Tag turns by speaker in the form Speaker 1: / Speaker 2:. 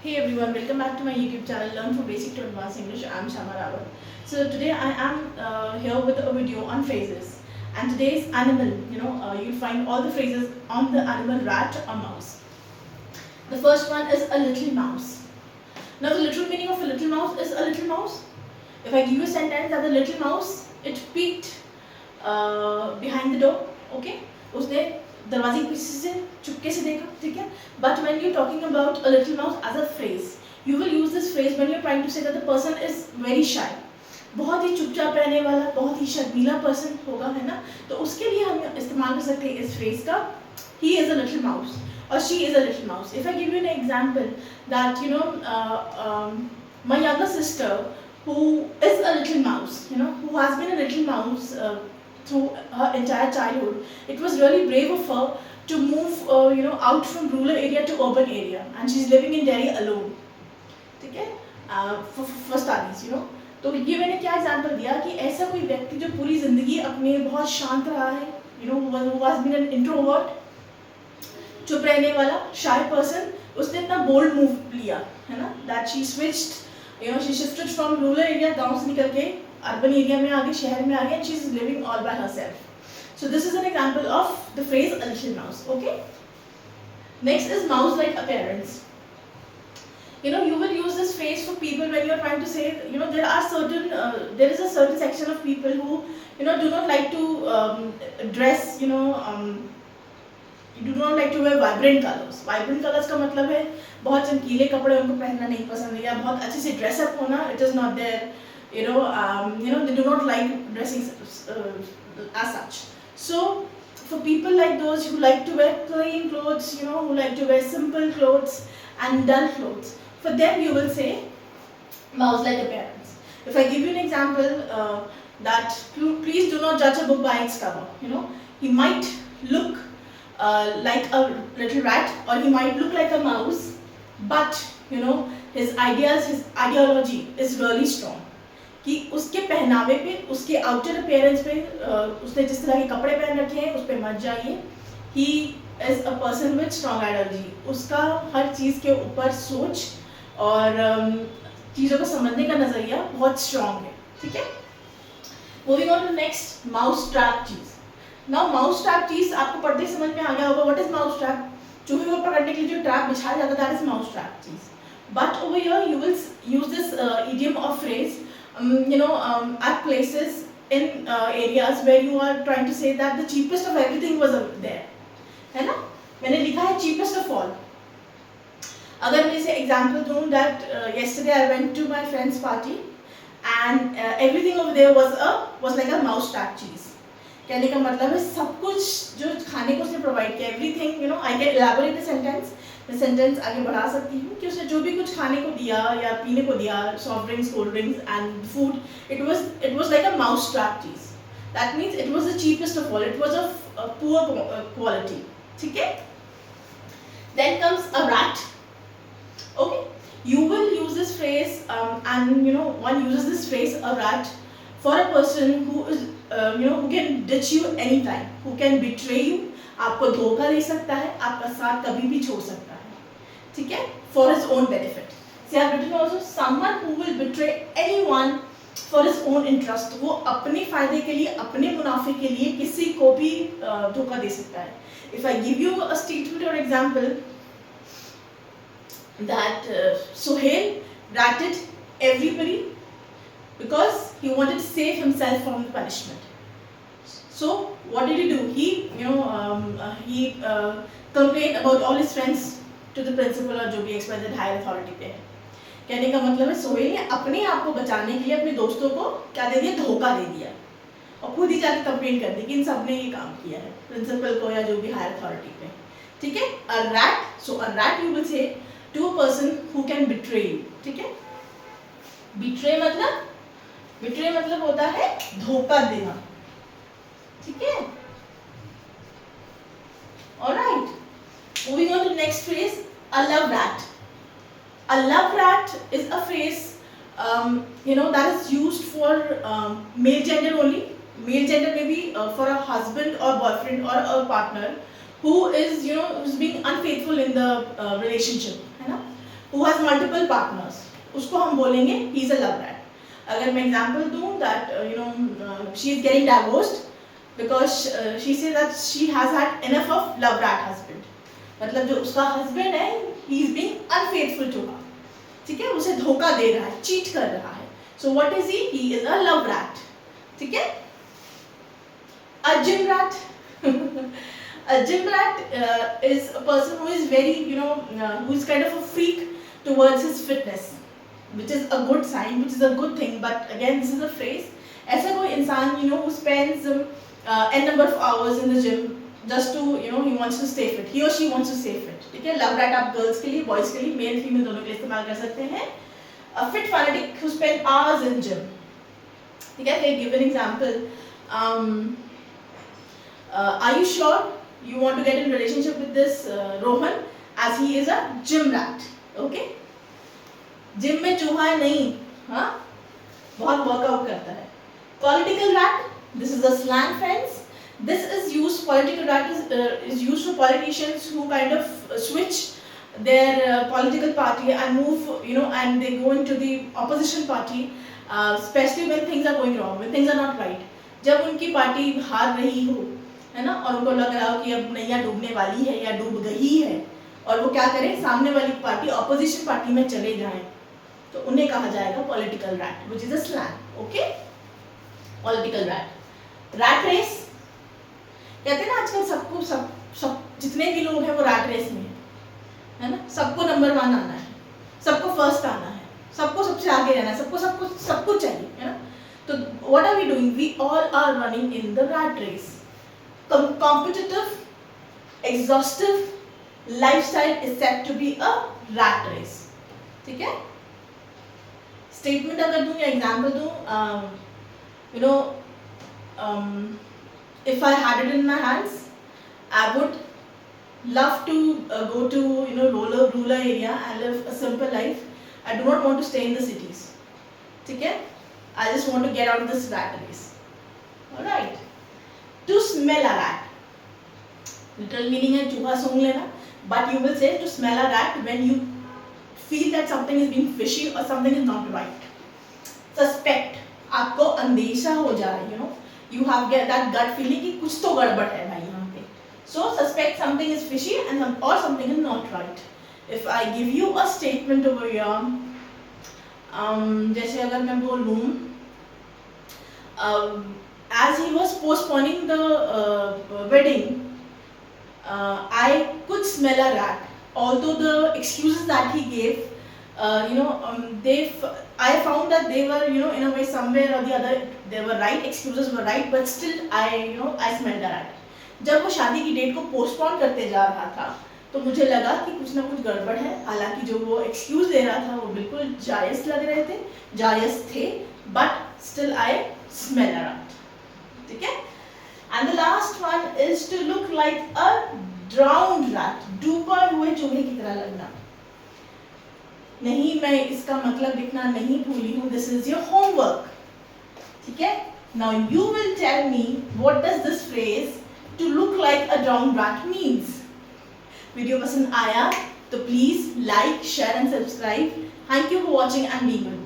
Speaker 1: Hey everyone, welcome back to my YouTube channel Learn from Basic to Advanced English. I'm Shama Rawat. So today I am here with a video on phrases. And today's animal, you'll find all the phrases on the animal rat or mouse. The first one is a little mouse. Now the literal meaning of a little mouse is a little mouse. If I give you a sentence that the little mouse, it peeked behind the door, okay? उसने दरवाजे के पीछे से चुपके से देखा, ठीक है? But when you're talking about a little mouse as a phrase, you will use this phrase when you're trying to say that the person is very shy. बहुत ही चुपचाप रहने वाला, बहुत ही शर्मीला पर्सन होगा, है ना? तो उसके लिए हम इस्तेमाल कर सकते हैं इस phrase का he is a little mouse or she is a little mouse. If I give you an example that my younger sister who is a little mouse, who has been a little mouse through her entire childhood, it was really brave of her to move out from rural area to urban area, and she's living in Delhi alone, ठीक है, for studies, तो ये मैंने क्या example दिया कि ऐसा कोई व्यक्ति जो पूरी जिंदगी अपने बहुत शांत रहा है, who has been an introvert, चुप रहने वाला शाय पर्सन, उसने इतना बोल्ड मूव लिया, है ना, that she switched, she shifted from rural area, गांव से निकल के अर्बन एरिया में आगे, शहर में आगे, and she is living all by herself. So this is an example of the phrase a little mouse. Okay. Next is mouse-like appearance. You will use this phrase for people when you are trying to say, there is a certain section of people who, do not like to dress, do not like to wear vibrant colors. Vibrant colors का मतलब है बहुत चमकीले कपड़े उनको पहनना नहीं पसंद है, या बहुत अच्छे से dress up होना, it is not their, they do not like dressing as such. So for people like those who like to wear plain clothes, who like to wear simple clothes and dull clothes, for them you will say mouse-like appearance. If I give you an example, that please do not judge a book by its cover. He might look like a little rat, or he might look like a mouse, but his ideas, his ideology is really strong. कि उसके पहनावे पे, उसके outer appearance पे, उसने जिस तरह के कपड़े पहन रखे हैं उस पे मत जाइए. He is a person with strong ideology. उसका हर चीज़ के ऊपर सोच और चीज़ों को समझने का नज़रिया बहुत स्ट्रॉन्ग है, ठीक है. Moving on to next, mouse trap cheese. Now mouse trap cheese आपको पढ़ते समझ में आ गया होगा. What is mouse trap? चूहे को पकड़ने के लिए जो ट्रैप बिछाया जाता है, that is mouse trap cheese. But over here you will use this idiom और phrase at places in areas where you are trying to say that the cheapest of everything was there, है ना. मैंने लिखा है cheapest of all. अगर मैं इसे example दूँ that yesterday I went to my friend's party and everything over there was like a mouse trap cheese. कहने का मतलब है सब कुछ जो खाने को उसने प्रोवाइड किया, everything, I can elaborate the sentence. मैं सेंटेंस आगे बढ़ा सकती हूँ कि उसने जो भी कुछ खाने को दिया या पीने को दिया, soft drinks, cold drinks and food, it was like a mouse trap cheese. That means it was the cheapest of all, it was of poor quality, ठीक है. Then comes a rat. Okay, you will use this phrase and one uses this phrase a rat for a person who is who can ditch you anytime, who can betray you. आपको धोखा दे सकता है, आपका साथ कभी भी छोड़ सकता है, ठीक है, for his own benefit. See, I have written also someone who will betray anyone for his own interest. वो अपने फायदे के लिए, अपने मुनाफे के लिए किसी को भी धोखा दे सकता है. If I give you a statement or example that Sohail ratted everybody because he wanted to save himself from the punishment. So what did he do? He complained about all his friends to the principal और जो भी XYZ higher authority पे है. कहने का मतलब है सोहेल ने अपने आप को बचाने के लिए अपने दोस्तों को क्या दे दिया, धोखा दे दिया, और खुद ही जाके कंप्लेंट कर दी कि इन सब ने ये काम किया है, प्रिंसिपल को या जो भी हायर अथॉरिटी पे, ठीक है. A rat, so a rat you will say to a person who can betray you, ठीक है. बिट्रे मतलब होता है धोखा देना, ठीक है. Alright. Moving on to the next phrase, a love rat. A love rat is a phrase, that is used for male gender only. Male gender may be for a husband or boyfriend or a partner who is, who's being unfaithful in the relationship, है ना. who has multiple partners, उसको हम बोलेंगे he is a love rat. अगर मैं example दूँ that she is getting divorced because she says that she has had enough of love rat husband. मतलब जो उसका husband है he is being unfaithful to her. ठीक है, उसे धोखा दे रहा है, cheat कर रहा है. So what is he? He is a love rat. ठीक है? A gym rat. A gym rat is a person who is very, who is kind of a freak towards his fitness, which is a good sign, which is a good thing. But again, this is a phrase. ऐसा कोई इंसान, who spends n number of hours in the gym just to, he wants to stay fit. He or she wants to stay fit. ठीक है? Love rat आप girls के लिए, boys के लिए, male, female दोनों के लिए इस्तेमाल कर सकते हैं. A fit fanatic who spend hours in gym. ठीक है? They give an example. Are you sure you want to get in relationship with this Rohan, as he is a gym rat? Okay? Gym में चूहा नहीं, हाँ? बहुत workout करता है. Political rat. This is a slang, friends. This is used. Political rat is used for politicians who kind of switch their political party and move, and they go into the opposition party, especially when things are going wrong, when things are not right. जब उनकी party हार रही हो, है ना, और उनको लग रहा हो कि अब नैया डूबने वाली है या डूब गई है, और वो क्या करें, सामने वाली पार्टी ऑपोजिशन पार्टी में चले जाएं, तो उन्हें कहा जाएगा political rat, which is a slang. Okay, political rat. Rat race कहते हैं ना, आजकल सबको सब जितने भी लोग हैं वो रैट रेस में है ना. सबको नंबर 1 आना है, सबको फर्स्ट आना है, सबको सबसे आगे रहना है, सबको सब कुछ चाहिए, है ना. तो what are we doing? We all are running in the rat race. Competitive, exhaustive lifestyle is said to be a rat race. ठीक है? Statement अगर दूँ या example दूँ, if I had it in my hands, I would love to go to rural area and live a simple life. I do not want to stay in the cities. ठीक है? I just want to get out of this rat race. All right. To smell a rat. Literal meaning है चूहा सूंघ लेना, but you will say to smell a rat when you feel that something is being fishy or something is not right. Suspect, आपको अंदेशा हो जाए, you have get that gut feeling कि कुछ तो गड़बड़ है भाई यहाँ पे. So suspect something is fishy or something is not right. If I give you a statement over here, जैसे अगर मैं बोलूँ, as he was postponing the wedding, I could smell a rat. Although the excuses that he gave, I found that they were, in a way, somewhere or the other, they were right. Excuses were right, but still, I smelled a rat. जब वो शादी की date को postpone करते जा रहा था, तो मुझे लगा कि कुछ ना कुछ गड़बड़ है. हालांकि जो वो एक्सक्यूज दे रहा था वो बिल्कुल जायज़ लग रहे थे, जायज़ थे, but still I smell a rat. ठीक है? And the last one is to look like a drowned rat. डूबा हुए चूहे की तरह लगना. नहीं, मैं इसका मतलब लिखना नहीं भूली हूँ. This is your homework. ठीक है? Now you will tell me what does this phrase to look like a drowned rat means. Video पसंद आया तो please like, share and subscribe. Thank you for watching and being with me.